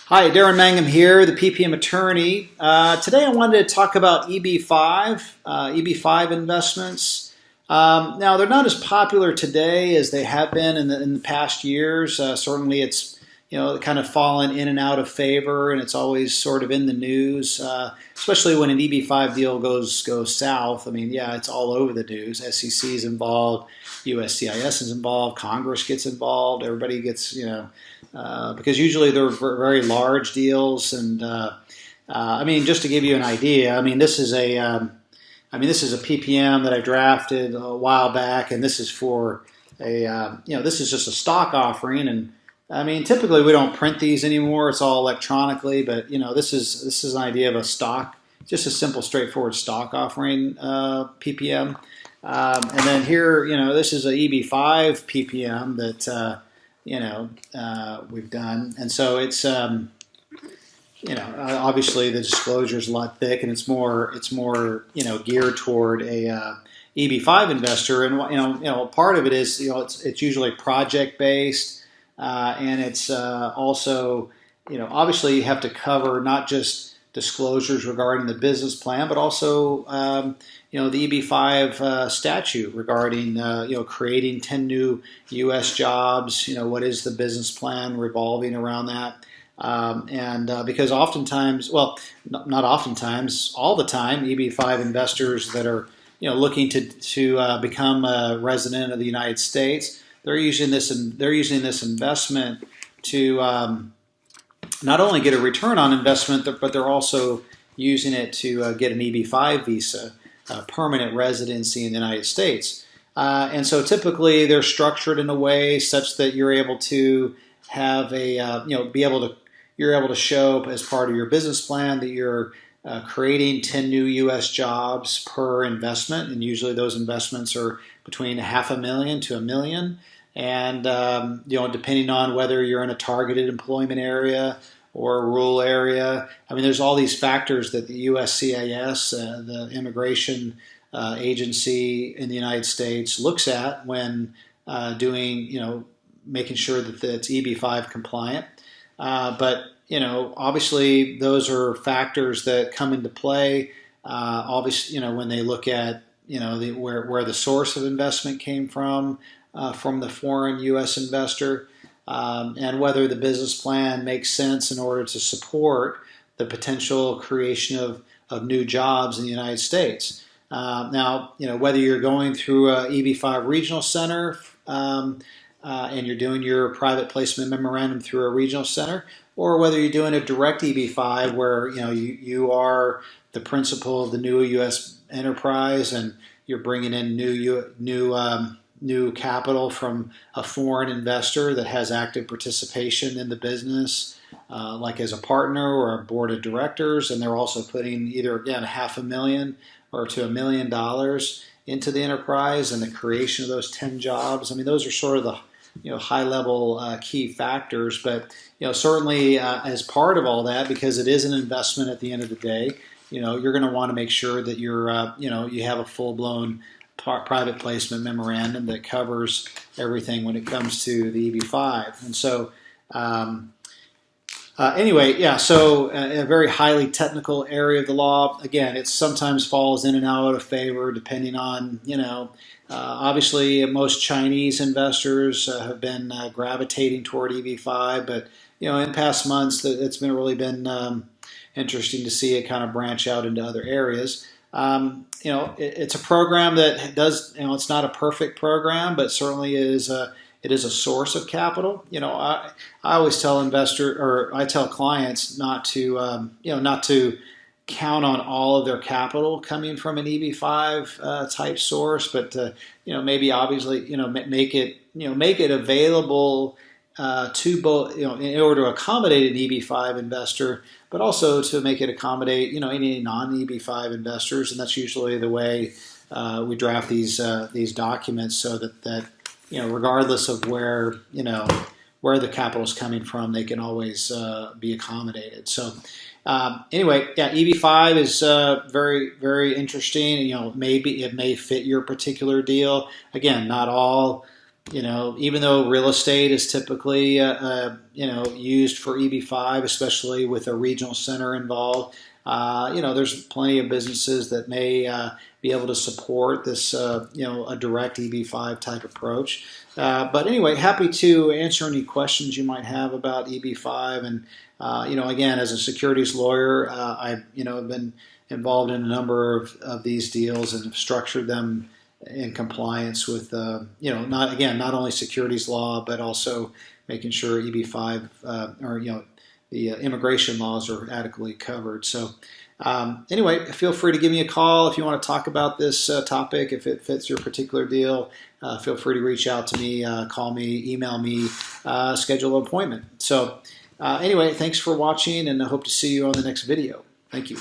Hi, Darin Mangum here, the PPM attorney. Today I wanted to talk about EB5 investments. Now they're not as popular today as they have been in the past years. Certainly it's kind of fallen in and out of favor, and it's always sort of in the news, especially when an EB5 deal goes south. I mean, yeah, it's all over the news. SEC is involved, USCIS is involved, Congress gets involved, everybody gets, because usually they're very large deals. And I mean, just to give you an idea, I mean, this is a PPM that I drafted a while back, and this is for this is just a stock offering. And I mean, typically we don't print these anymore; it's all electronically. But this is an idea of a stock, just a simple, straightforward stock offering PPM. And then here, this is a EB5 PPM that we've done, and so it's obviously the disclosure is a lot thick, and it's more geared toward a EB5 investor. And part of it is it's usually project based, and it's also obviously you have to cover not just disclosures regarding the business plan, but also the EB5 statute regarding creating 10 new U.S. jobs. What is the business plan revolving around that? Because oftentimes, well, not oftentimes, all the time, EB5 investors that are looking to become a resident of the United States, they're using this investment to not only get a return on investment, but they're also using it to get an EB5 visa, permanent residency in the United States. And so typically they're structured in a way such that you're able to have you're able to show as part of your business plan that you're creating 10 new U.S. jobs per investment, and usually those investments are between $500,000 to $1 million. And depending on whether you're in a targeted employment area or a rural area, I mean, there's all these factors that the USCIS, the immigration agency in the United States, looks at when making sure that it's EB5 compliant. But obviously, those are factors that come into play. Obviously, when they look at where the source of investment came from the foreign U.S. investor, and whether the business plan makes sense in order to support the potential creation of new jobs in the United States. Now, whether you're going through a EB5 regional center and you're doing your private placement memorandum through a regional center, or whether you're doing a direct EB5 where you are the principal of the new U.S. enterprise and you're bringing in new capital from a foreign investor that has active participation in the business, like as a partner or a board of directors, and they're also putting either, again, $500,000 or to $1 million into the enterprise and the creation of those 10 jobs. I mean, those are sort of the high-level key factors, but certainly as part of all that, because it is an investment at the end of the day, you're going to want to make sure that you have a full-blown private placement memorandum that covers everything when it comes to the EB5. And so so a very highly technical area of the law. Again, it sometimes falls in and out of favor depending on, obviously most Chinese investors have been gravitating toward EB5, but, in past months it's really been interesting to see it kind of branch out into other areas. It's a program that does, it's not a perfect program, but certainly it is a source of capital. I always tell I tell clients not to count on all of their capital coming from an EB5 type source, but to, maybe obviously, make it available to both, in order to accommodate an EB5 investor, but also to make it accommodate, any non-EB5 investors. And that's usually the way we draft these documents, so that regardless of where the capital is coming from, they can always be accommodated. So EB5 is very, very interesting. Maybe it may fit your particular deal. Again, not all Even though real estate is typically used for EB5, especially with a regional center involved, there's plenty of businesses that may be able to support this, a direct EB5 type approach. But anyway, happy to answer any questions you might have about EB5. And again, as a securities lawyer, I've been involved in a number of these deals and have structured them in compliance with, not only securities law, but also making sure EB5 the immigration laws are adequately covered. So anyway, feel free to give me a call if you want to talk about this topic. If it fits your particular deal, feel free to reach out to me, call me, email me, schedule an appointment. So anyway, thanks for watching, and I hope to see you on the next video. Thank you.